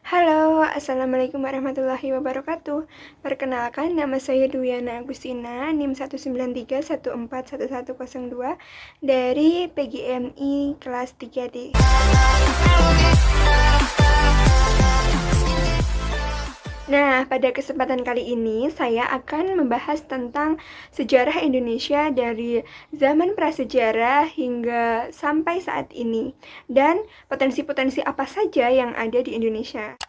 Halo, Assalamualaikum warahmatullahi wabarakatuh. Perkenalkan, nama saya Duyana Agustina, NIM 193141102 dari PGMI kelas 3D. Nah, pada kesempatan kali ini saya akan membahas tentang sejarah Indonesia dari zaman prasejarah hingga sampai saat ini, dan potensi-potensi apa saja yang ada di Indonesia.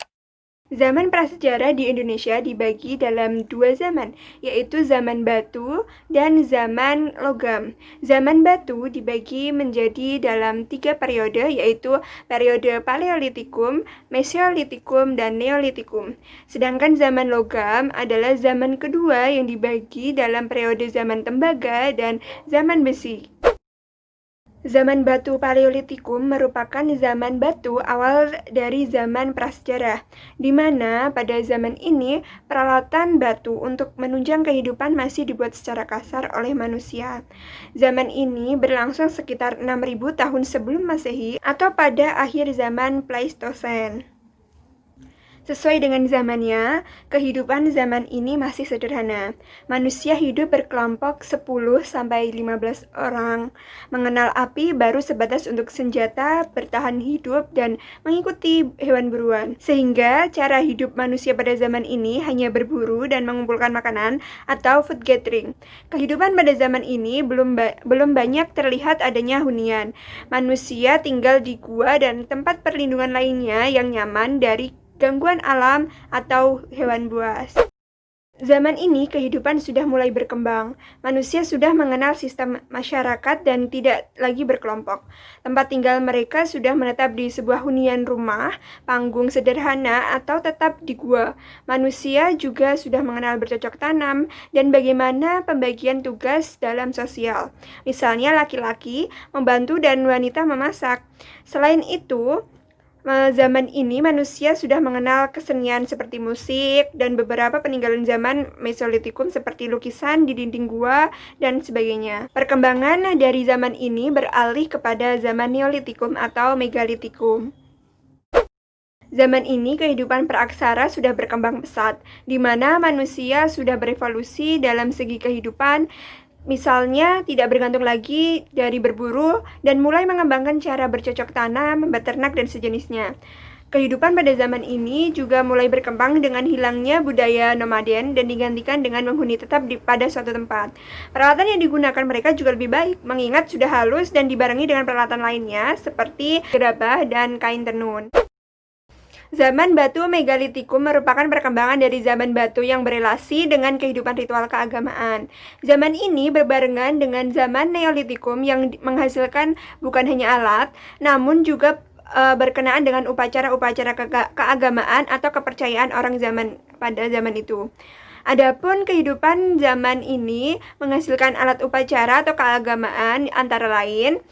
Zaman prasejarah di Indonesia dibagi dalam dua zaman, yaitu zaman batu dan zaman logam. Zaman batu dibagi menjadi dalam tiga periode, yaitu periode Paleolitikum, Mesolitikum, dan Neolitikum. Sedangkan zaman logam adalah zaman kedua yang dibagi dalam periode zaman tembaga dan zaman besi. Zaman batu Paleolitikum merupakan zaman batu awal dari zaman prasejarah, di mana pada zaman ini peralatan batu untuk menunjang kehidupan masih dibuat secara kasar oleh manusia. Zaman ini berlangsung sekitar 6.000 tahun sebelum Masehi atau pada akhir zaman Pleistosen. Sesuai dengan zamannya, kehidupan zaman ini masih sederhana. Manusia hidup berkelompok 10-15 orang, mengenal api baru sebatas untuk senjata, bertahan hidup, dan mengikuti hewan buruan. Sehingga cara hidup manusia pada zaman ini hanya berburu dan mengumpulkan makanan atau food gathering. Kehidupan pada zaman ini belum banyak terlihat adanya hunian. Manusia tinggal di gua dan tempat perlindungan lainnya yang nyaman dari gangguan alam atau hewan buas. Zaman ini kehidupan sudah mulai berkembang. Manusia sudah mengenal sistem masyarakat dan tidak lagi berkelompok. Tempat tinggal mereka sudah menetap di sebuah hunian rumah, panggung sederhana, atau tetap di gua. Manusia juga sudah mengenal bercocok tanam dan bagaimana pembagian tugas dalam sosial. Misalnya laki-laki membantu dan wanita memasak. Selain itu, zaman ini manusia sudah mengenal kesenian seperti musik dan beberapa peninggalan zaman Mesolitikum seperti lukisan di dinding gua dan sebagainya. Perkembangan dari zaman ini beralih kepada zaman Neolitikum atau Megalitikum. Zaman ini kehidupan peraksara sudah berkembang pesat, di mana manusia sudah berevolusi dalam segi kehidupan. Misalnya, tidak bergantung lagi dari berburu dan mulai mengembangkan cara bercocok tanam, beternak, dan sejenisnya. Kehidupan pada zaman ini juga mulai berkembang dengan hilangnya budaya nomaden dan digantikan dengan menghuni tetap pada suatu tempat. Peralatan yang digunakan mereka juga lebih baik, mengingat sudah halus dan dibarengi dengan peralatan lainnya seperti gerabah dan kain tenun. Zaman batu Megalitikum merupakan perkembangan dari zaman batu yang berelasi dengan kehidupan ritual keagamaan. Zaman ini berbarengan dengan zaman Neolitikum yang menghasilkan bukan hanya alat, namun juga berkenaan dengan upacara-upacara keagamaan atau kepercayaan orang pada zaman itu. Adapun kehidupan zaman ini menghasilkan alat upacara atau keagamaan antara lain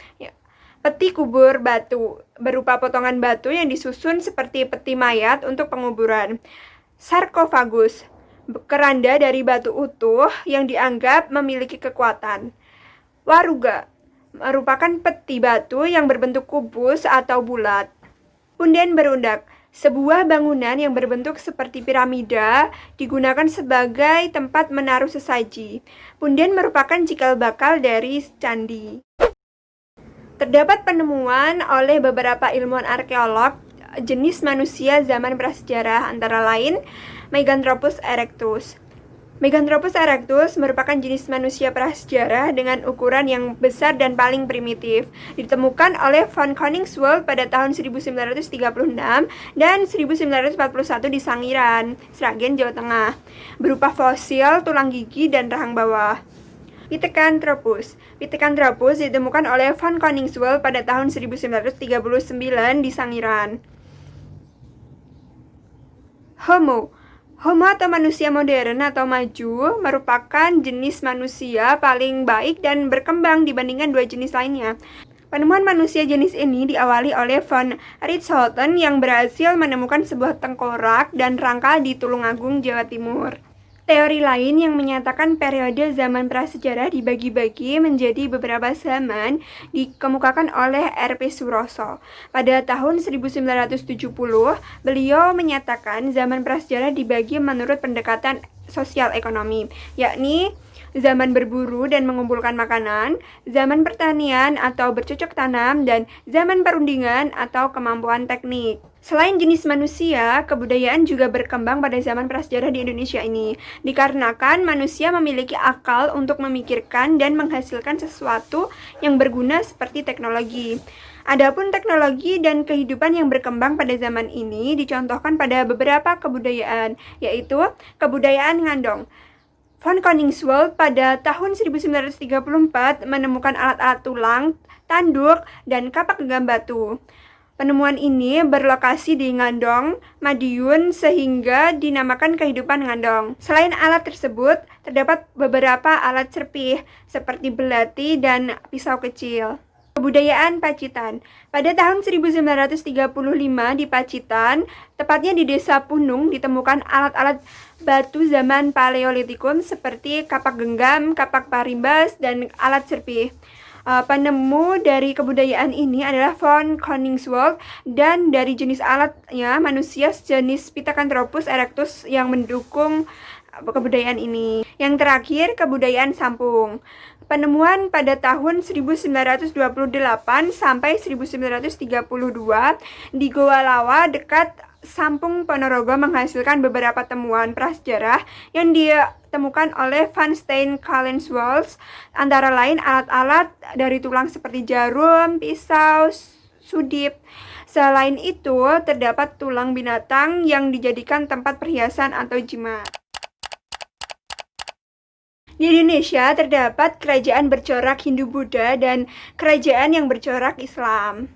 peti kubur batu, berupa potongan batu yang disusun seperti peti mayat untuk penguburan. Sarkofagus, keranda dari batu utuh yang dianggap memiliki kekuatan. Waruga, merupakan peti batu yang berbentuk kubus atau bulat. Punden berundak, sebuah bangunan yang berbentuk seperti piramida digunakan sebagai tempat menaruh sesaji. Punden merupakan cikal bakal dari candi. Terdapat penemuan oleh beberapa ilmuwan arkeolog jenis manusia zaman prasejarah antara lain Meganthropus erectus. Meganthropus erectus merupakan jenis manusia prasejarah dengan ukuran yang besar dan paling primitif. Ditemukan oleh von Koningswald pada tahun 1936 dan 1941 di Sangiran, Sragen, Jawa Tengah, berupa fosil, tulang gigi, dan rahang bawah. Pithecanthropus ditemukan oleh von Koningswald pada tahun 1939 di Sangiran. Homo atau manusia modern atau maju merupakan jenis manusia paling baik dan berkembang dibandingkan dua jenis lainnya. Penemuan manusia jenis ini diawali oleh von Richthofen yang berhasil menemukan sebuah tengkorak dan rangka di Tulungagung, Jawa Timur. Teori lain yang menyatakan periode zaman prasejarah dibagi-bagi menjadi beberapa zaman dikemukakan oleh R.P. Suroso. Pada tahun 1970, beliau menyatakan zaman prasejarah dibagi menurut pendekatan sosial ekonomi, yakni zaman berburu dan mengumpulkan makanan, zaman pertanian atau bercocok tanam, dan zaman perundingan atau kemampuan teknik. Selain jenis manusia, kebudayaan juga berkembang pada zaman prasejarah di Indonesia ini, dikarenakan manusia memiliki akal untuk memikirkan dan menghasilkan sesuatu yang berguna seperti teknologi. Adapun teknologi dan kehidupan yang berkembang pada zaman ini dicontohkan pada beberapa kebudayaan, yaitu kebudayaan Ngandong. Von Koningswald pada tahun 1934 menemukan alat-alat tulang, tanduk, dan kapak genggam batu. Penemuan ini berlokasi di Ngandong, Madiun, sehingga dinamakan kehidupan Ngandong. Selain alat tersebut, terdapat beberapa alat serpih seperti belati dan pisau kecil. Kebudayaan Pacitan. Pada tahun 1935 di Pacitan, tepatnya di Desa Punung, ditemukan alat-alat batu zaman Paleolitikum seperti kapak genggam, kapak parimbas, dan alat serpih. Penemu dari kebudayaan ini adalah von Koningswald, dan dari jenis alatnya manusia sejenis Pithecanthropus erectus yang mendukung kebudayaan ini. Yang terakhir, kebudayaan Sampung. Penemuan pada tahun 1928 sampai 1932 di Goa Lawa dekat Sampung Ponorogo menghasilkan beberapa temuan prasejarah yang ditemukan oleh Van Steen Callenswals, antara lain alat-alat dari tulang seperti jarum, pisau, sudip. Selain itu, terdapat tulang binatang yang dijadikan tempat perhiasan atau jimat. Di Indonesia terdapat kerajaan bercorak Hindu-Buddha dan kerajaan yang bercorak Islam.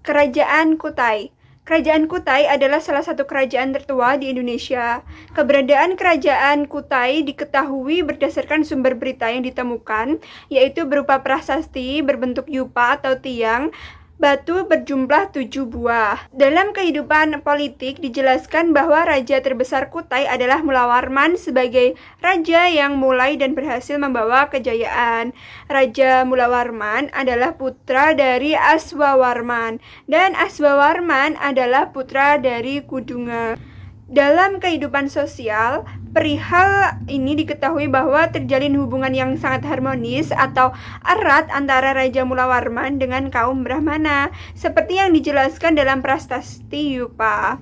Kerajaan Kutai. Kerajaan Kutai adalah salah satu kerajaan tertua di Indonesia. Keberadaan kerajaan Kutai diketahui berdasarkan sumber berita yang ditemukan, yaitu berupa prasasti berbentuk yupa atau tiang batu berjumlah 7 buah. Dalam kehidupan politik dijelaskan bahwa raja terbesar Kutai adalah Mulawarman sebagai raja yang mulai dan berhasil membawa kejayaan. Raja Mulawarman adalah putra dari Aswawarman, dan Aswawarman adalah putra dari Kudunga. Dalam kehidupan sosial, perihal ini diketahui bahwa terjalin hubungan yang sangat harmonis atau erat antara Raja Mulawarman dengan kaum Brahmana, seperti yang dijelaskan dalam prasasti Yupa.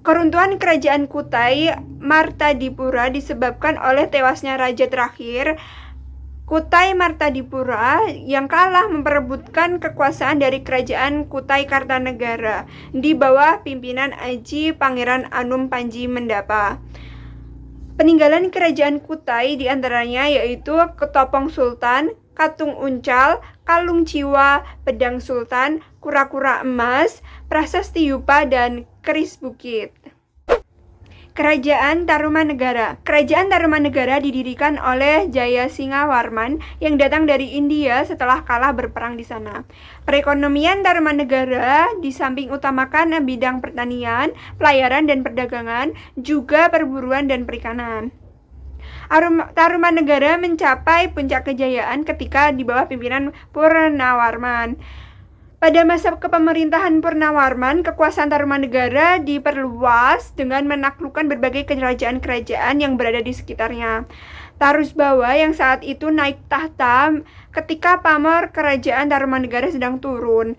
Keruntuhan kerajaan Kutai Martadipura disebabkan oleh tewasnya raja terakhir, Kutai Martadipura, yang kalah memperebutkan kekuasaan dari kerajaan Kutai Kartanegara di bawah pimpinan Aji Pangeran Anum Panji Mendapa. Peninggalan kerajaan Kutai diantaranya yaitu Ketopong Sultan, Katung Uncal, Kalung Ciwa, Pedang Sultan, Kura-kura Emas, Prasasti Yupa, dan Keris Bukit. Kerajaan Tarumanegara. Kerajaan Tarumanegara didirikan oleh Jayasingha Warman yang datang dari India setelah kalah berperang di sana. Perekonomian Tarumanegara di samping utamakan bidang pertanian, pelayaran dan perdagangan, juga perburuan dan perikanan. Tarumanegara mencapai puncak kejayaan ketika di bawah pimpinan Purnawarman. Pada masa kepemerintahan Purnawarman, kekuasaan Tarumanegara diperluas dengan menaklukkan berbagai kerajaan-kerajaan yang berada di sekitarnya. Tarusbawa yang saat itu naik tahta ketika pamor kerajaan Tarumanegara sedang turun,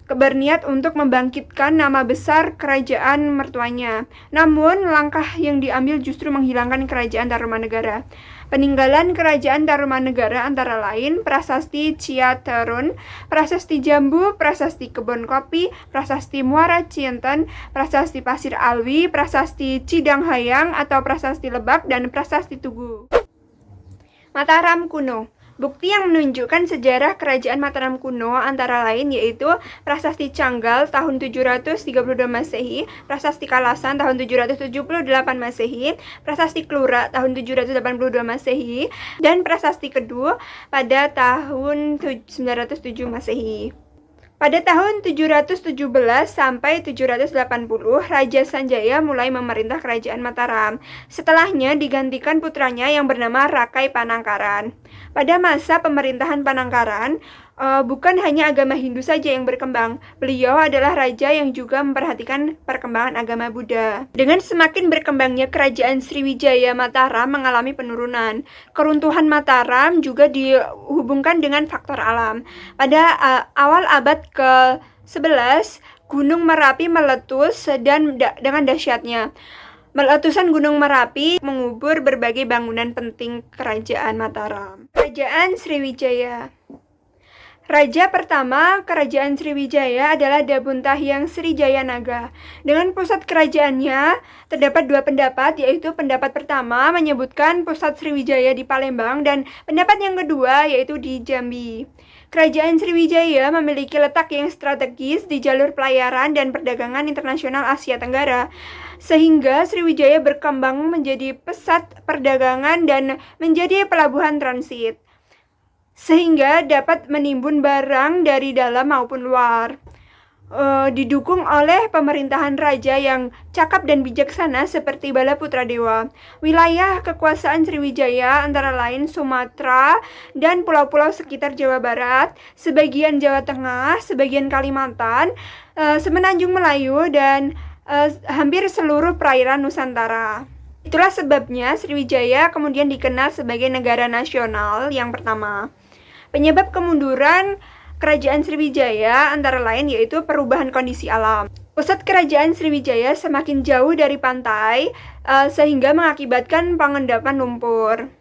berniat untuk membangkitkan nama besar kerajaan mertuanya. Namun, langkah yang diambil justru menghilangkan kerajaan Tarumanegara. Peninggalan kerajaan Tarumanegara antara lain Prasasti Ciaterun, Prasasti Jambu, Prasasti Kebon Kopi, Prasasti Muara Cienten, Prasasti Pasir Alwi, Prasasti Cidanghayang atau Prasasti Lebak, dan Prasasti Tugu. Mataram kuno. Bukti yang menunjukkan sejarah kerajaan Mataram kuno antara lain yaitu Prasasti Canggal tahun 732 Masehi, Prasasti Kalasan tahun 778 Masehi, Prasasti Klura tahun 782 Masehi, dan Prasasti Kedu pada tahun 907 Masehi. Pada tahun 717 sampai 780, Raja Sanjaya mulai memerintah Kerajaan Mataram. Setelahnya digantikan putranya yang bernama Rakai Panangkaran. Pada masa pemerintahan Panangkaran, bukan hanya agama Hindu saja yang berkembang. Beliau adalah raja yang juga memperhatikan perkembangan agama Buddha. Dengan semakin berkembangnya Kerajaan Sriwijaya Mataram mengalami penurunan. Keruntuhan Mataram juga dihubungkan dengan faktor alam. Pada awal abad ke-11, Gunung Merapi meletus dan dengan dahsyatnya. Meletusan Gunung Merapi mengubur berbagai bangunan penting Kerajaan Mataram. Kerajaan Sriwijaya. Raja pertama Kerajaan Sriwijaya adalah Dabuntahyang Srijayanaga. Dengan pusat kerajaannya, terdapat dua pendapat, yaitu pendapat pertama menyebutkan pusat Sriwijaya di Palembang dan pendapat yang kedua yaitu di Jambi. Kerajaan Sriwijaya memiliki letak yang strategis di jalur pelayaran dan perdagangan internasional Asia Tenggara, sehingga Sriwijaya berkembang menjadi pusat perdagangan dan menjadi pelabuhan transit, sehingga dapat menimbun barang dari dalam maupun luar. Didukung oleh pemerintahan raja yang cakap dan bijaksana seperti Bala Putra Dewa. Wilayah kekuasaan Sriwijaya antara lain Sumatera dan pulau-pulau sekitar Jawa Barat, sebagian Jawa Tengah, sebagian Kalimantan, semenanjung Melayu, dan hampir seluruh perairan Nusantara. Itulah sebabnya Sriwijaya kemudian dikenal sebagai negara nasional yang pertama. Penyebab kemunduran Kerajaan Sriwijaya antara lain yaitu perubahan kondisi alam. Pusat Kerajaan Sriwijaya semakin jauh dari pantai sehingga mengakibatkan pengendapan lumpur.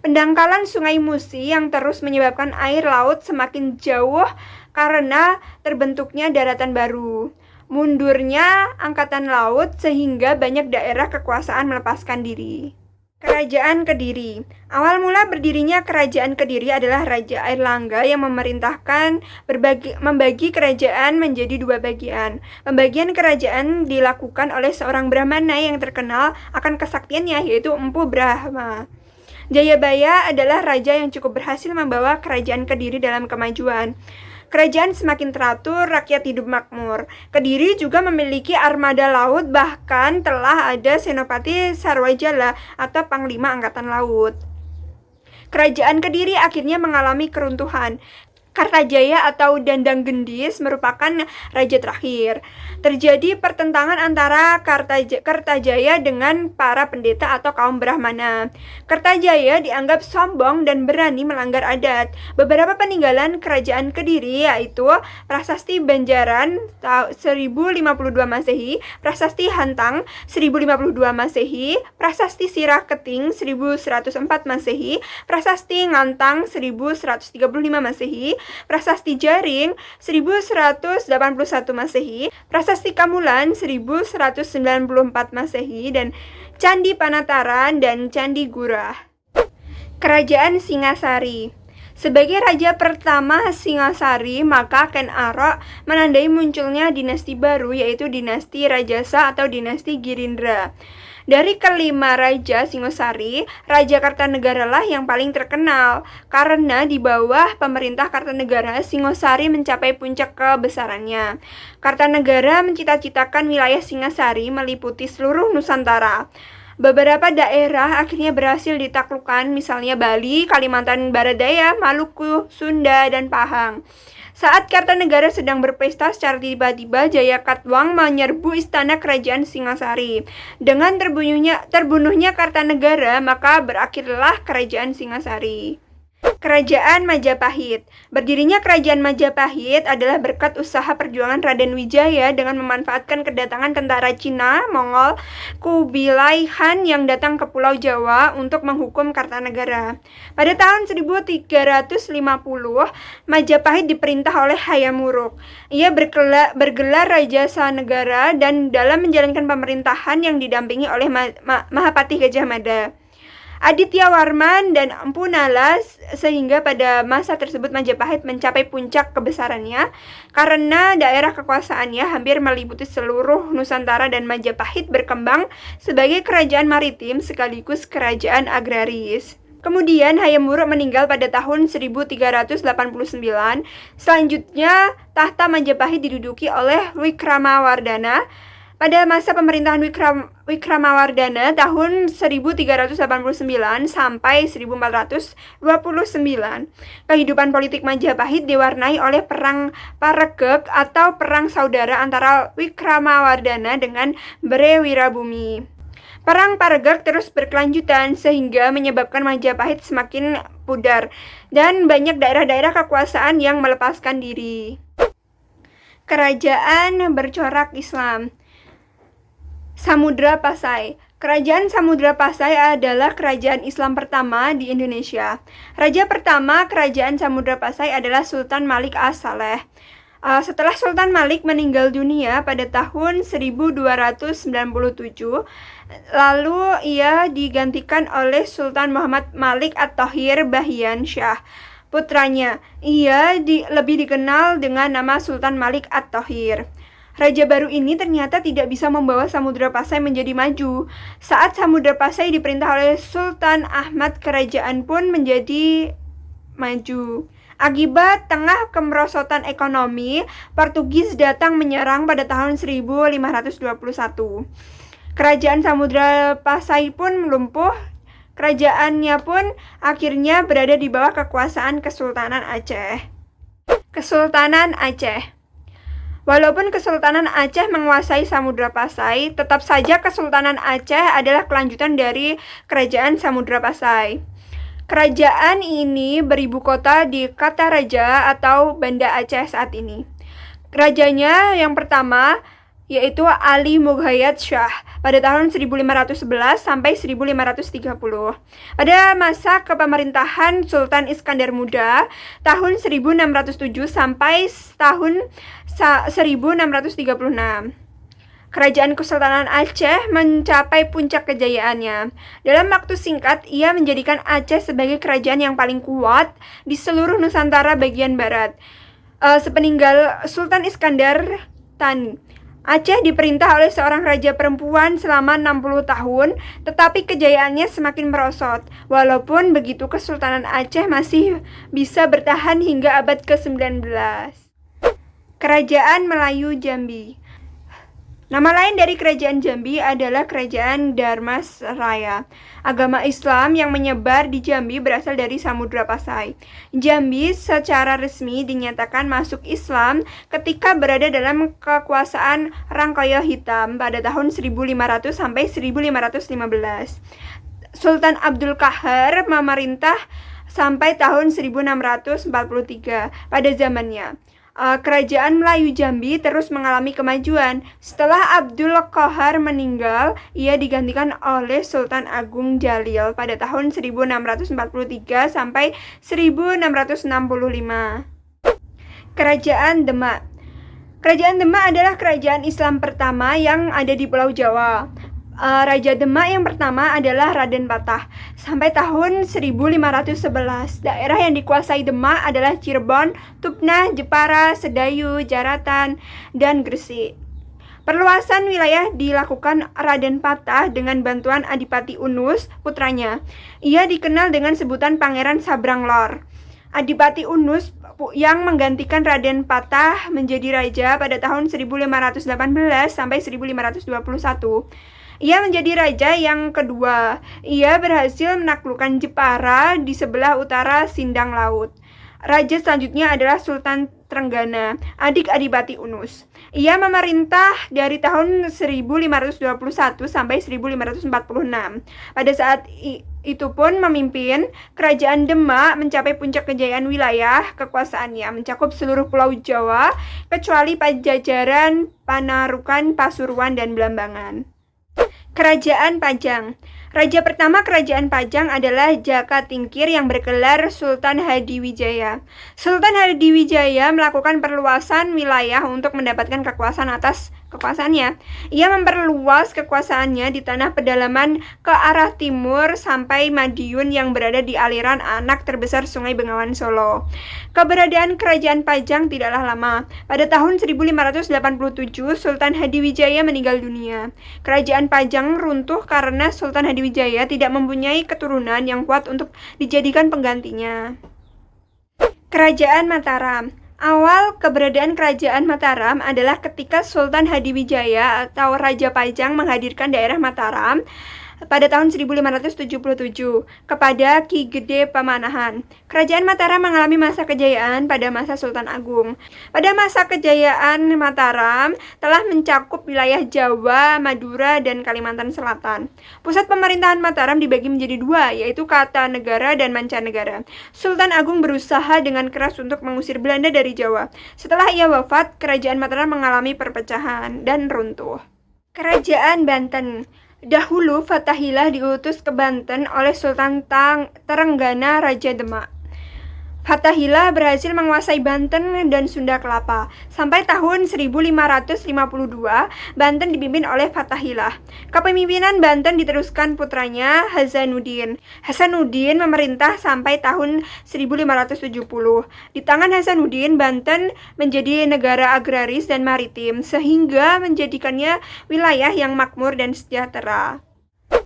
Pendangkalan Sungai Musi yang terus menyebabkan air laut semakin jauh karena terbentuknya daratan baru. Mundurnya angkatan laut sehingga banyak daerah kekuasaan melepaskan diri. Kerajaan Kediri. Awal mula berdirinya Kerajaan Kediri adalah Raja Airlangga yang memerintahkan membagi kerajaan menjadi dua bagian. Pembagian kerajaan dilakukan oleh seorang Brahmana yang terkenal akan kesaktiannya, yaitu Empu Brahma. Jayabaya adalah raja yang cukup berhasil membawa Kerajaan Kediri dalam kemajuan. Kerajaan semakin teratur, rakyat hidup makmur. Kediri juga memiliki armada laut, bahkan telah ada Senopati Sarwajala atau Panglima Angkatan Laut. Kerajaan Kediri akhirnya mengalami keruntuhan. Kartajaya atau Dandang Gendis merupakan raja terakhir. Terjadi pertentangan antara Kartajaya dengan para pendeta atau kaum Brahmana. Kartajaya dianggap sombong dan berani melanggar adat. Beberapa peninggalan Kerajaan Kediri yaitu Prasasti Banjaran 1052 Masehi, Prasasti Hantang 1052 Masehi, Prasasti Sirah Keting 1104 Masehi, Prasasti Ngantang 1135 Masehi, Prasasti Jaring 1181 Masehi, Prasasti Kamulan 1194 Masehi, dan Candi Panataran dan Candi Gurah. Kerajaan Singasari. Sebagai raja pertama Singasari, maka Ken Arok menandai munculnya dinasti baru, yaitu dinasti Rajasa atau dinasti Girindra. Dari kelima raja Singosari, Raja Kartanegara lah yang paling terkenal, karena di bawah pemerintah Kartanegara, Singosari mencapai puncak kebesarannya. Kartanegara mencita-citakan wilayah Singasari meliputi seluruh Nusantara. Beberapa daerah akhirnya berhasil ditaklukkan, misalnya Bali, Kalimantan Barat Daya, Maluku, Sunda, dan Pahang. Saat Kartanegara sedang berpesta, secara tiba-tiba Jayakatwang menyerbu istana kerajaan Singasari. Dengan terbunuhnya Kartanegara, maka berakhirlah kerajaan Singasari. Kerajaan Majapahit. Berdirinya Kerajaan Majapahit adalah berkat usaha perjuangan Raden Wijaya dengan memanfaatkan kedatangan tentara Cina, Mongol, Kubilai Khan yang datang ke Pulau Jawa untuk menghukum Kartanegara. Pada tahun 1350, Majapahit diperintah oleh Hayam Wuruk. Ia bergelar Raja Sanegara dan dalam menjalankan pemerintahan yang didampingi oleh Mahapati Gajah Mada, Aditya Warman, dan Empu Nalas, sehingga pada masa tersebut Majapahit mencapai puncak kebesarannya karena daerah kekuasaannya hampir meliputi seluruh Nusantara dan Majapahit berkembang sebagai kerajaan maritim sekaligus kerajaan agraris. Kemudian Hayam Wuruk meninggal pada tahun 1389. Selanjutnya tahta Majapahit diduduki oleh Wikramawardhana. Pada masa pemerintahan Wikramawardhana tahun 1389 sampai 1429, kehidupan politik Majapahit diwarnai oleh perang Paregek atau perang saudara antara Wikramawardhana dengan Bre Wirabumi. Perang Paregek terus berkelanjutan sehingga menyebabkan Majapahit semakin pudar dan banyak daerah-daerah kekuasaan yang melepaskan diri. Kerajaan bercorak Islam. Samudra Pasai. Kerajaan Samudra Pasai adalah kerajaan Islam pertama di Indonesia. Raja pertama kerajaan Samudra Pasai adalah Sultan Malik As-Saleh. Setelah Sultan Malik meninggal dunia pada tahun 1297, lalu ia digantikan oleh Sultan Muhammad Malik At-Thohir Bahian Shah, putranya. Ia lebih dikenal dengan nama Sultan Malik At-Thohir. Raja baru ini ternyata tidak bisa membawa Samudra Pasai menjadi maju. Saat Samudra Pasai diperintah oleh Sultan Ahmad, kerajaan pun menjadi maju. Akibat tengah kemerosotan ekonomi, Portugis datang menyerang pada tahun 1521. Kerajaan Samudra Pasai pun lumpuh. Kerajaannya pun akhirnya berada di bawah kekuasaan Kesultanan Aceh. Kesultanan Aceh. Walaupun Kesultanan Aceh menguasai Samudra Pasai, tetap saja Kesultanan Aceh adalah kelanjutan dari Kerajaan Samudra Pasai. Kerajaan ini beribu kota di Kataraja atau Banda Aceh saat ini. Rajanya yang pertama yaitu Ali Mughayat Shah pada tahun 1511 sampai 1530. Pada masa kepemerintahan Sultan Iskandar Muda tahun 1607 sampai tahun 1636. Kerajaan Kesultanan Aceh mencapai puncak kejayaannya. Dalam waktu singkat, ia menjadikan Aceh sebagai kerajaan yang paling kuat di seluruh Nusantara bagian barat. Sepeninggal Sultan Iskandar Thani, Aceh diperintah oleh seorang raja perempuan selama 60 tahun, tetapi kejayaannya semakin merosot. Walaupun begitu, Kesultanan Aceh masih bisa bertahan hingga abad ke-19. Kerajaan Melayu Jambi. Nama lain dari Kerajaan Jambi adalah Kerajaan Dharmasraya. Agama Islam yang menyebar di Jambi berasal dari Samudra Pasai. Jambi secara resmi dinyatakan masuk Islam ketika berada dalam kekuasaan Rangkaya Hitam pada tahun 1500 sampai 1515. Sultan Abdul Qahar memerintah sampai tahun 1643 pada zamannya. Kerajaan Melayu Jambi terus mengalami kemajuan. Setelah Abdul Qahar meninggal, ia digantikan oleh Sultan Agung Jalil pada tahun 1643 sampai 1665. Kerajaan Demak. Kerajaan Demak adalah kerajaan Islam pertama yang ada di Pulau Jawa. Raja Demak yang pertama adalah Raden Patah. Sampai tahun 1511, daerah yang dikuasai Demak adalah Cirebon, Tupna, Jepara, Sedayu, Jaratan, dan Gresik. Perluasan wilayah dilakukan Raden Patah dengan bantuan Adipati Unus, putranya. Ia dikenal dengan sebutan Pangeran Sabranglor. Adipati Unus yang menggantikan Raden Patah menjadi raja pada tahun 1518 sampai 1521. Ia menjadi raja yang kedua. Ia berhasil menaklukkan Jepara di sebelah utara Sindang Laut. Raja selanjutnya adalah Sultan Trenggana, adik Adipati Unus. Ia memerintah dari tahun 1521 sampai 1546. Pada saat itu pun memimpin Kerajaan Demak mencapai puncak kejayaan wilayah kekuasaannya, mencakup seluruh Pulau Jawa kecuali Pajajaran, Panarukan, Pasuruan, dan Blambangan. Kerajaan Pajang. Raja pertama Kerajaan Pajang adalah Jaka Tingkir yang bergelar Sultan Hadiwijaya. Sultan Hadiwijaya melakukan perluasan wilayah untuk mendapatkan kekuasaan atas kekuasaannya. Ia memperluas kekuasaannya di tanah pedalaman ke arah timur sampai Madiun yang berada di aliran anak terbesar Sungai Bengawan Solo. Keberadaan Kerajaan Pajang tidaklah lama. Pada tahun 1587, Sultan Hadiwijaya meninggal dunia. Kerajaan Pajang runtuh karena Sultan Hadiwijaya Hadiwijaya tidak mempunyai keturunan yang kuat untuk dijadikan penggantinya. Kerajaan Mataram. Awal keberadaan Kerajaan Mataram adalah ketika Sultan Hadiwijaya atau Raja Pajang menghadirkan daerah Mataram pada tahun 1577 kepada Ki Gede Pamanahan. Kerajaan Mataram mengalami masa kejayaan pada masa Sultan Agung. Pada masa kejayaan Mataram telah mencakup wilayah Jawa, Madura, dan Kalimantan Selatan. Pusat pemerintahan Mataram dibagi menjadi dua, yaitu Kartanegara dan Mancanegara. Sultan Agung berusaha dengan keras untuk mengusir Belanda dari Jawa. Setelah ia wafat, Kerajaan Mataram mengalami perpecahan dan runtuh. Kerajaan Banten. Dahulu Fathahilah diutus ke Banten oleh Sultan Terenggana Raja Demak. Fathahilah berhasil menguasai Banten dan Sunda Kelapa. Sampai tahun 1552, Banten dipimpin oleh Fathahilah. Kepemimpinan Banten diteruskan putranya Hasanuddin. Hasanuddin memerintah sampai tahun 1570. Di tangan Hasanuddin, Banten menjadi negara agraris dan maritim, sehingga menjadikannya wilayah yang makmur dan sejahtera.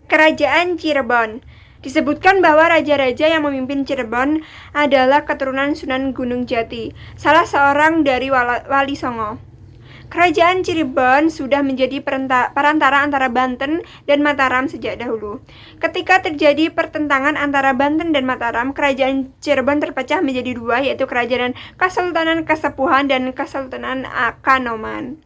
Kerajaan Cirebon. Disebutkan bahwa raja-raja yang memimpin Cirebon adalah keturunan Sunan Gunung Jati, salah seorang dari Wali Songo. Kerajaan Cirebon sudah menjadi perantara antara Banten dan Mataram sejak dahulu. Ketika terjadi pertentangan antara Banten dan Mataram, Kerajaan Cirebon terpecah menjadi dua, yaitu Kerajaan Kesultanan Kasepuhan dan Kesultanan Kanoman.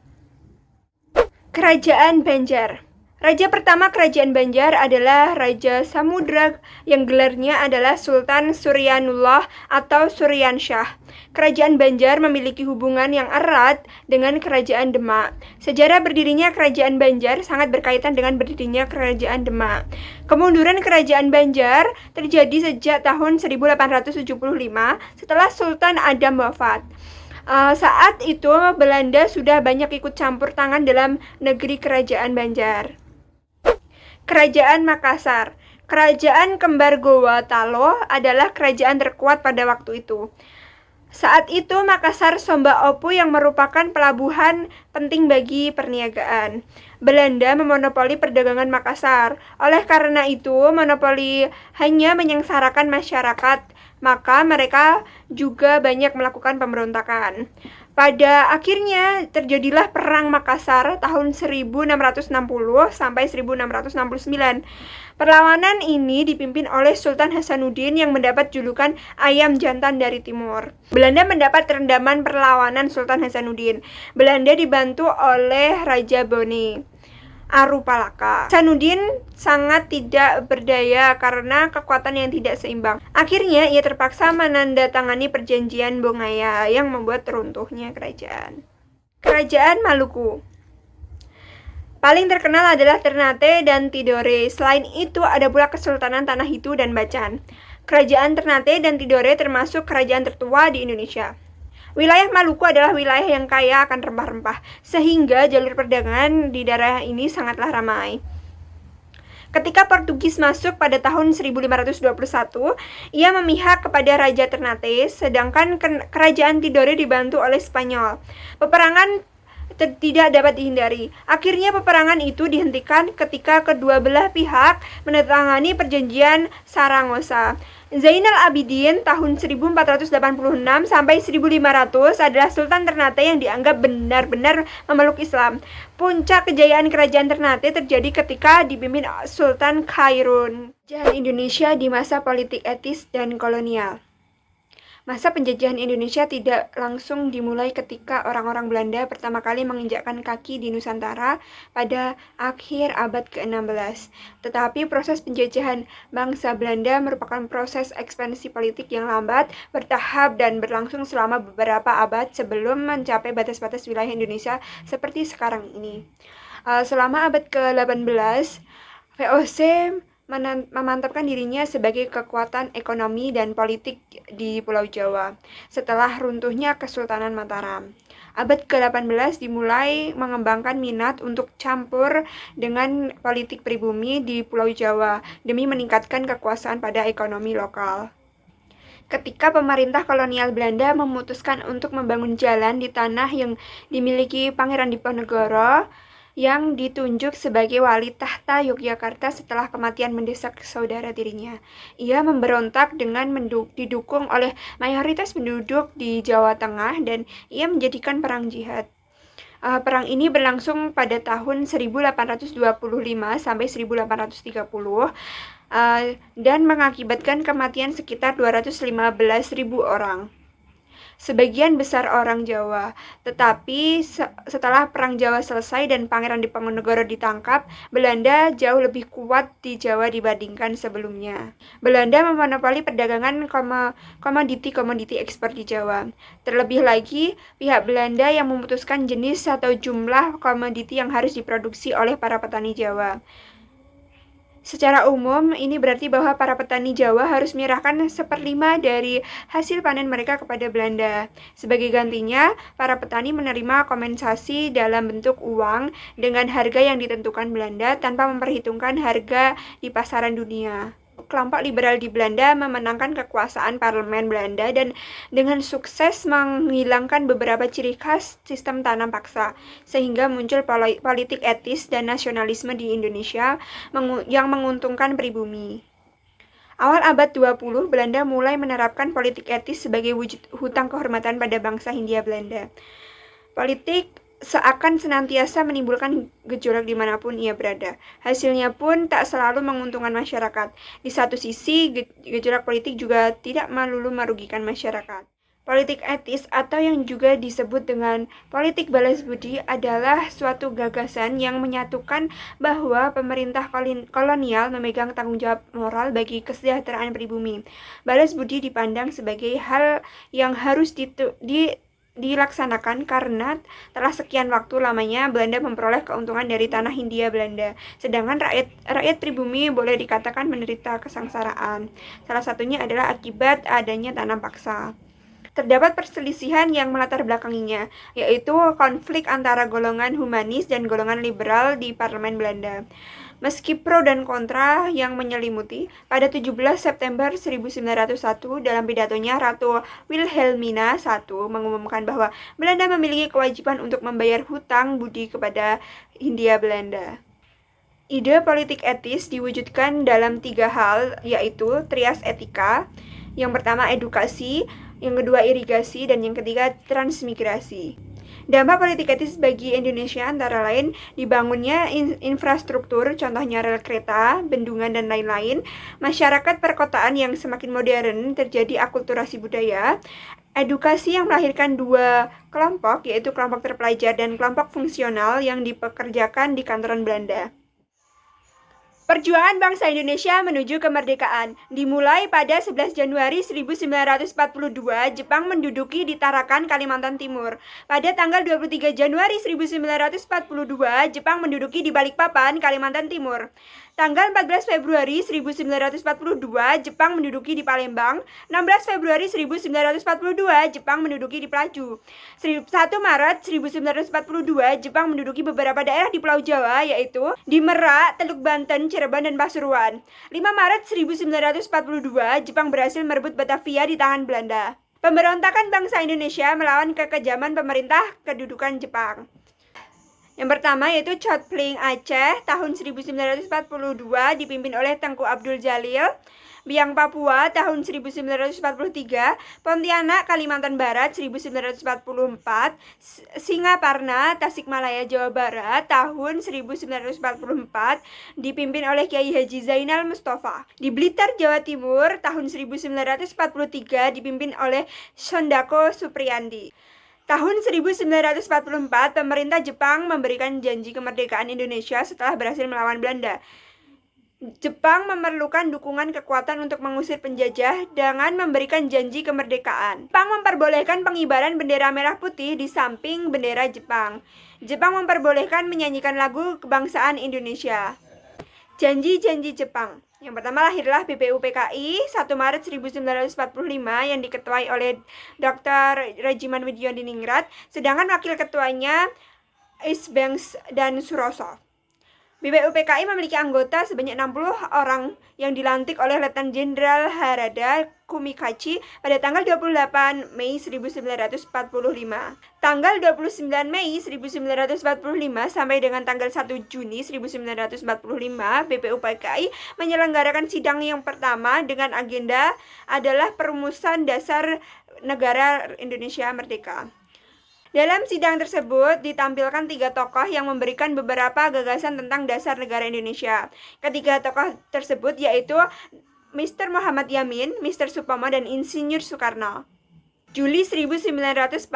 Kerajaan Banjar. Raja pertama Kerajaan Banjar adalah Raja Samudra yang gelarnya adalah Sultan Suryanullah atau Suryansyah. Kerajaan Banjar memiliki hubungan yang erat dengan Kerajaan Demak. Sejarah berdirinya Kerajaan Banjar sangat berkaitan dengan berdirinya Kerajaan Demak. Kemunduran Kerajaan Banjar terjadi sejak tahun 1875 setelah Sultan Adam wafat. Saat itu Belanda sudah banyak ikut campur tangan dalam negeri Kerajaan Banjar. Kerajaan Makassar. Kerajaan kembar Gowa Talo adalah kerajaan terkuat pada waktu itu. Saat itu Makassar Somba Opu yang merupakan pelabuhan penting bagi perniagaan. Belanda memonopoli perdagangan Makassar. Oleh karena itu, monopoli hanya menyengsarakan masyarakat, maka mereka juga banyak melakukan pemberontakan. Pada akhirnya terjadilah Perang Makassar tahun 1660 sampai 1669. Perlawanan ini dipimpin oleh Sultan Hasanuddin yang mendapat julukan Ayam Jantan dari Timur. Belanda mendapat rendaman perlawanan Sultan Hasanuddin. Belanda dibantu oleh Raja Bone Arupalaka. Hasanuddin sangat tidak berdaya karena kekuatan yang tidak seimbang. Akhirnya ia terpaksa menandatangani perjanjian Bongaya yang membuat runtuhnya kerajaan. Kerajaan Maluku. Paling terkenal adalah Ternate dan Tidore. Selain itu ada pula Kesultanan Tanah Hitu dan Bacan. Kerajaan Ternate dan Tidore termasuk kerajaan tertua di Indonesia. Wilayah Maluku adalah wilayah yang kaya akan rempah-rempah, sehingga jalur perdagangan di daerah ini sangatlah ramai. Ketika Portugis masuk pada tahun 1521, ia memihak kepada Raja Ternate, sedangkan kerajaan Tidore dibantu oleh Spanyol. Peperangan tidak dapat dihindari. Akhirnya peperangan itu dihentikan ketika kedua belah pihak menandatangani perjanjian Saragossa. Zainal Abidin tahun 1486 sampai 1500 adalah Sultan Ternate yang dianggap benar-benar memeluk Islam. Puncak kejayaan kerajaan Ternate terjadi ketika dipimpin Sultan Khairun. Penjajahan Indonesia di masa politik etis dan kolonial. Masa penjajahan Indonesia tidak langsung dimulai ketika orang-orang Belanda pertama kali menginjakkan kaki di Nusantara pada akhir abad ke-16. Tetapi proses penjajahan bangsa Belanda merupakan proses ekspansi politik yang lambat, bertahap, dan berlangsung selama beberapa abad sebelum mencapai batas-batas wilayah Indonesia seperti sekarang ini. Selama abad ke-18, VOC memantapkan dirinya sebagai kekuatan ekonomi dan politik di Pulau Jawa setelah runtuhnya Kesultanan Mataram. Abad ke-18 dimulai mengembangkan minat untuk campur dengan politik pribumi di Pulau Jawa demi meningkatkan kekuasaan pada ekonomi lokal. Ketika pemerintah kolonial Belanda memutuskan untuk membangun jalan di tanah yang dimiliki Pangeran Diponegoro yang ditunjuk sebagai wali tahta Yogyakarta setelah kematian mendesak saudara tirinya. Ia memberontak dengan didukung oleh mayoritas penduduk di Jawa Tengah dan ia menjadikan perang jihad. Perang ini berlangsung pada tahun 1825 sampai 1830 dan mengakibatkan kematian sekitar 215.000 orang. Sebagian besar orang Jawa. Tetapi setelah Perang Jawa selesai dan Pangeran Diponegoro ditangkap, Belanda jauh lebih kuat di Jawa dibandingkan sebelumnya. Belanda memonopoli perdagangan komoditi-komoditi ekspor di Jawa. Terlebih lagi, pihak Belanda yang memutuskan jenis atau jumlah komoditi yang harus diproduksi oleh para petani Jawa. Secara umum, ini berarti bahwa para petani Jawa harus menyerahkan 1/5 dari hasil panen mereka kepada Belanda. Sebagai gantinya, para petani menerima kompensasi dalam bentuk uang dengan harga yang ditentukan Belanda tanpa memperhitungkan harga di pasaran dunia. Kelompok liberal di Belanda memenangkan kekuasaan parlemen Belanda dan dengan sukses menghilangkan beberapa ciri khas sistem tanam paksa, sehingga muncul politik etis dan nasionalisme di Indonesia yang menguntungkan pribumi. Awal abad 20, Belanda mulai menerapkan politik etis sebagai wujud hutang kehormatan pada bangsa Hindia Belanda. Politik seakan senantiasa menimbulkan gejolak dimanapun ia berada. Hasilnya pun tak selalu menguntungkan masyarakat. Di satu sisi, gejolak politik juga tidak melulu merugikan masyarakat. Politik etis atau yang juga disebut dengan politik balas budi adalah suatu gagasan yang menyatukan bahwa pemerintah kolonial memegang tanggung jawab moral bagi kesejahteraan pribumi. Balas budi dipandang sebagai hal yang harus dilaksanakan karena telah sekian waktu lamanya Belanda memperoleh keuntungan dari tanah Hindia Belanda, sedangkan rakyat pribumi boleh dikatakan menderita kesengsaraan. Salah satunya adalah akibat adanya tanam paksa. Terdapat perselisihan yang melatar belakanginya, yaitu konflik antara golongan humanis dan golongan liberal di parlemen Belanda. Meski pro dan kontra yang menyelimuti, pada 17 September 1901 dalam pidatonya Ratu Wilhelmina I mengumumkan bahwa Belanda memiliki kewajiban untuk membayar hutang budi kepada Hindia Belanda. Ide politik etis diwujudkan dalam 3 hal, yaitu trias etika. Yang pertama edukasi, yang kedua irigasi, dan yang ketiga transmigrasi. Dampak politik etis bagi Indonesia antara lain dibangunnya infrastruktur, contohnya rel kereta, bendungan, dan lain-lain, masyarakat perkotaan yang semakin modern, terjadi akulturasi budaya, edukasi yang melahirkan 2 kelompok, yaitu kelompok terpelajar dan kelompok fungsional yang dipekerjakan di kantoran Belanda. Perjuangan bangsa Indonesia menuju kemerdekaan dimulai pada 11 Januari 1942, Jepang menduduki di Tarakan, Kalimantan Timur. Pada tanggal 23 Januari 1942, Jepang menduduki di Balikpapan, Kalimantan Timur. Tanggal 14 Februari 1942, Jepang menduduki di Palembang. 16 Februari 1942, Jepang menduduki di Pelaju. 1 Maret 1942, Jepang menduduki beberapa daerah di Pulau Jawa, yaitu di Merak, Teluk Banten, Cirebon, dan Pasuruan. 5 Maret 1942, Jepang berhasil merebut Batavia di tangan Belanda. Pemberontakan bangsa Indonesia melawan kekejaman pemerintah kedudukan Jepang. Yang pertama yaitu Chotpling Aceh tahun 1942 dipimpin oleh Tengku Abdul Jalil. Biang Papua tahun 1943, Pontianak Kalimantan Barat 1944, Singaparna Tasikmalaya Jawa Barat tahun 1944 dipimpin oleh Kiai Haji Zainal Mustafa. Di Blitar Jawa Timur tahun 1943 dipimpin oleh Sondako Supriyandi. Tahun 1944, pemerintah Jepang memberikan janji kemerdekaan Indonesia setelah berhasil melawan Belanda. Jepang memerlukan dukungan kekuatan untuk mengusir penjajah dengan memberikan janji kemerdekaan. Jepang memperbolehkan pengibaran bendera merah putih di samping bendera Jepang. Jepang memperbolehkan menyanyikan lagu kebangsaan Indonesia. Janji-janji Jepang. Yang pertama lahirlah BPUPKI 1 Maret 1945 yang diketuai oleh Dr. Regiman Widyodiningrat, sedangkan wakil ketuanya Isbanks dan Suroso. BPUPKI memiliki anggota sebanyak 60 orang yang dilantik oleh Letnan Jenderal Harada Kumikachi pada tanggal 28 Mei 1945. Tanggal 29 Mei 1945 sampai dengan tanggal 1 Juni 1945, BPUPKI menyelenggarakan sidang yang pertama dengan agenda adalah perumusan dasar negara Indonesia Merdeka. Dalam sidang tersebut ditampilkan 3 tokoh yang memberikan beberapa gagasan tentang dasar negara Indonesia. Ketiga tokoh tersebut yaitu Mr. Muhammad Yamin, Mr. Supomo, dan Insinyur Soekarno. Juli 1945,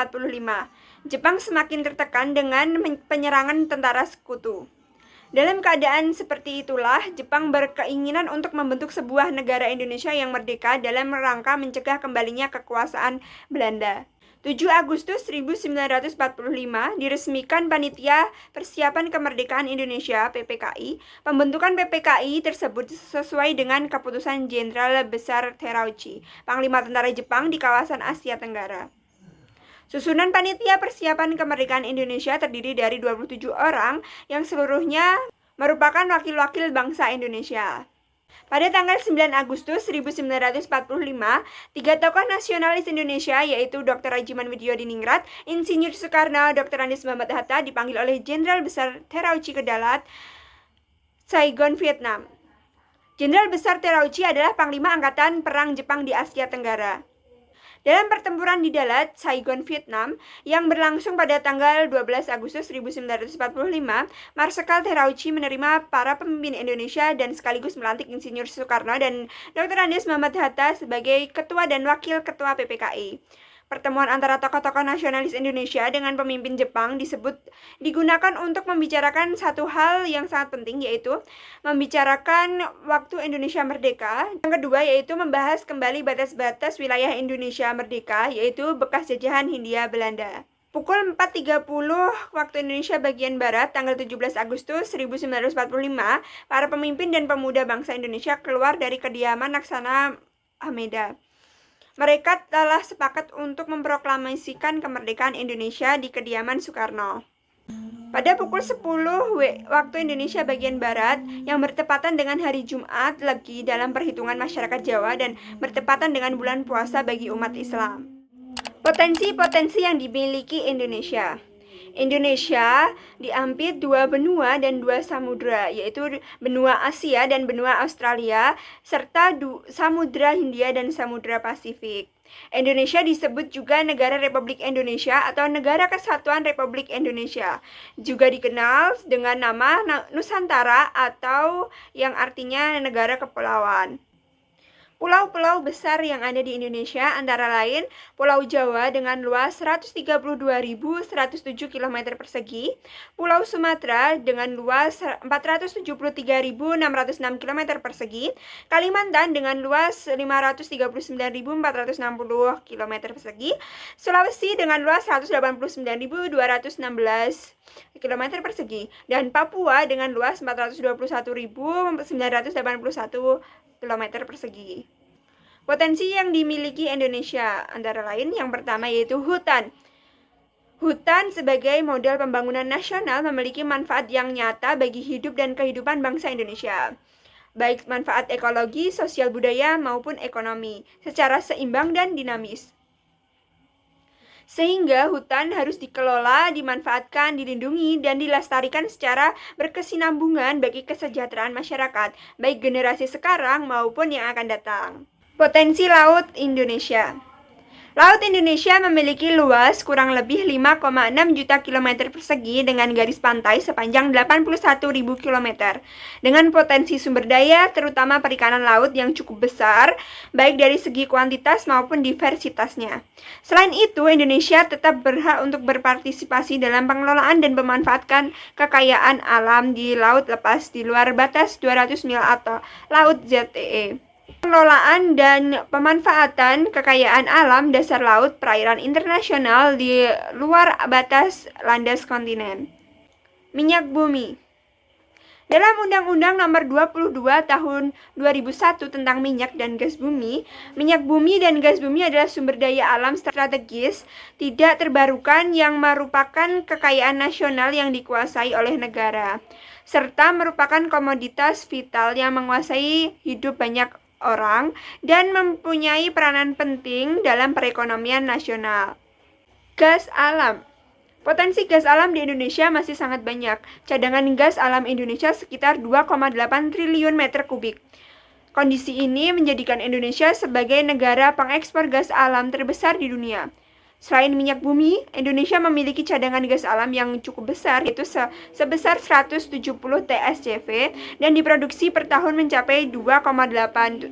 Jepang semakin tertekan dengan penyerangan tentara sekutu. Dalam keadaan seperti itulah, Jepang berkeinginan untuk membentuk sebuah negara Indonesia yang merdeka dalam rangka mencegah kembalinya kekuasaan Belanda. 7 Agustus 1945 diresmikan Panitia Persiapan Kemerdekaan Indonesia (PPKI). Pembentukan PPKI tersebut sesuai dengan keputusan Jenderal Besar Terauchi, Panglima Tentara Jepang di kawasan Asia Tenggara. Susunan Panitia Persiapan Kemerdekaan Indonesia terdiri dari 27 orang yang seluruhnya merupakan wakil-wakil bangsa Indonesia. Pada tanggal 9 Agustus 1945, 3 tokoh nasionalis Indonesia yaitu Dr. Rajiman Widyodiningrat, Insinyur Soekarno, Dr. Andes Muhammad Hatta dipanggil oleh Jenderal Besar Terauchi ke Dalat, Saigon, Vietnam. Jenderal Besar Terauchi adalah Panglima Angkatan Perang Jepang di Asia Tenggara. Dalam pertempuran di Dalat, Saigon, Vietnam, yang berlangsung pada tanggal 12 Agustus 1945, Marsikal Terauchi menerima para pemimpin Indonesia dan sekaligus melantik Insinyur Soekarno dan Dr. Andes Muhammad Hatta sebagai Ketua dan Wakil Ketua PPKI. Pertemuan antara tokoh-tokoh nasionalis Indonesia dengan pemimpin Jepang digunakan untuk membicarakan satu hal yang sangat penting, yaitu membicarakan waktu Indonesia merdeka. Yang kedua yaitu membahas kembali batas-batas wilayah Indonesia merdeka, yaitu bekas jajahan Hindia Belanda. Pukul 4.30 waktu Indonesia bagian Barat, tanggal 17 Agustus 1945, para pemimpin dan pemuda bangsa Indonesia keluar dari kediaman Laksana Hameda. Mereka telah sepakat untuk memproklamasikan kemerdekaan Indonesia di kediaman Soekarno. Pada pukul 10 waktu Indonesia bagian Barat, yang bertepatan dengan hari Jumat Legi dalam perhitungan masyarakat Jawa dan bertepatan dengan bulan puasa bagi umat Islam. Potensi-potensi yang dimiliki Indonesia. Indonesia diampit 2 benua dan 2 samudra, yaitu benua Asia dan benua Australia, serta Samudra Hindia dan Samudra Pasifik. Indonesia disebut juga Negara Republik Indonesia atau Negara Kesatuan Republik Indonesia. Juga dikenal dengan nama Nusantara atau yang artinya negara kepulauan. Pulau-pulau besar yang ada di Indonesia antara lain Pulau Jawa dengan luas 132.107 km persegi, Pulau Sumatera dengan luas 473.606 km persegi, Kalimantan dengan luas 539.460 km persegi, Sulawesi dengan luas 189.216 km persegi, dan Papua dengan luas 421.981 km persegi. Potensi yang dimiliki Indonesia antara lain yang pertama yaitu hutan. Hutan sebagai modal pembangunan nasional memiliki manfaat yang nyata bagi hidup dan kehidupan bangsa Indonesia, baik manfaat ekologi, sosial budaya maupun ekonomi, secara seimbang dan dinamis. Sehingga hutan harus dikelola, dimanfaatkan, dilindungi, dan dilestarikan secara berkesinambungan bagi kesejahteraan masyarakat, baik generasi sekarang maupun yang akan datang. Potensi Laut Indonesia. Laut Indonesia memiliki luas kurang lebih 5,6 juta kilometer persegi dengan garis pantai sepanjang 81.000 km. Dengan potensi sumber daya, terutama perikanan laut yang cukup besar, baik dari segi kuantitas maupun diversitasnya. Selain itu, Indonesia tetap berhak untuk berpartisipasi dalam pengelolaan dan memanfaatkan kekayaan alam di laut lepas di luar batas 200 mil atau Laut ZEE. Pengelolaan dan pemanfaatan kekayaan alam dasar laut perairan internasional di luar batas landas kontinen. Minyak bumi. Dalam Undang-Undang Nomor 22 Tahun 2001 tentang minyak dan gas bumi, minyak bumi dan gas bumi adalah sumber daya alam strategis tidak terbarukan yang merupakan kekayaan nasional yang dikuasai oleh negara, serta merupakan komoditas vital yang menguasai hidup banyak orang dan mempunyai peranan penting dalam perekonomian nasional. Gas alam. Potensi gas alam di Indonesia masih sangat banyak. Cadangan gas alam Indonesia sekitar 2,8 triliun meter kubik. Kondisi ini menjadikan Indonesia sebagai negara pengekspor gas alam terbesar di dunia. Selain minyak bumi, Indonesia memiliki cadangan gas alam yang cukup besar, yaitu sebesar 170 TSCV dan diproduksi per tahun mencapai 2,87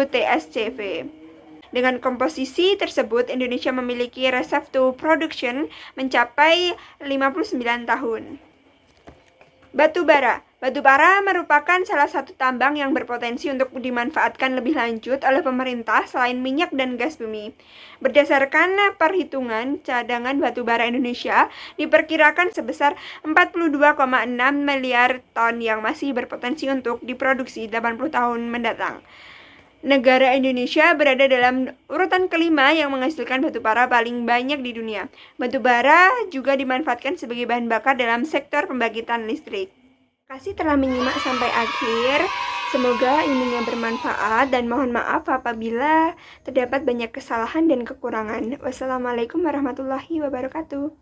TSCV. Dengan komposisi tersebut, Indonesia memiliki reserve to production mencapai 59 tahun. Batu bara. Batu bara merupakan salah satu tambang yang berpotensi untuk dimanfaatkan lebih lanjut oleh pemerintah selain minyak dan gas bumi. Berdasarkan perhitungan, cadangan batu bara Indonesia diperkirakan sebesar 42,6 miliar ton yang masih berpotensi untuk diproduksi 80 tahun mendatang. Negara Indonesia berada dalam urutan kelima yang menghasilkan batu bara paling banyak di dunia. Batu bara juga dimanfaatkan sebagai bahan bakar dalam sektor pembangkitan listrik. Terima kasih telah menyimak sampai akhir. Semoga ilmunya bermanfaat dan mohon maaf apabila terdapat banyak kesalahan dan kekurangan. Wassalamualaikum warahmatullahi wabarakatuh.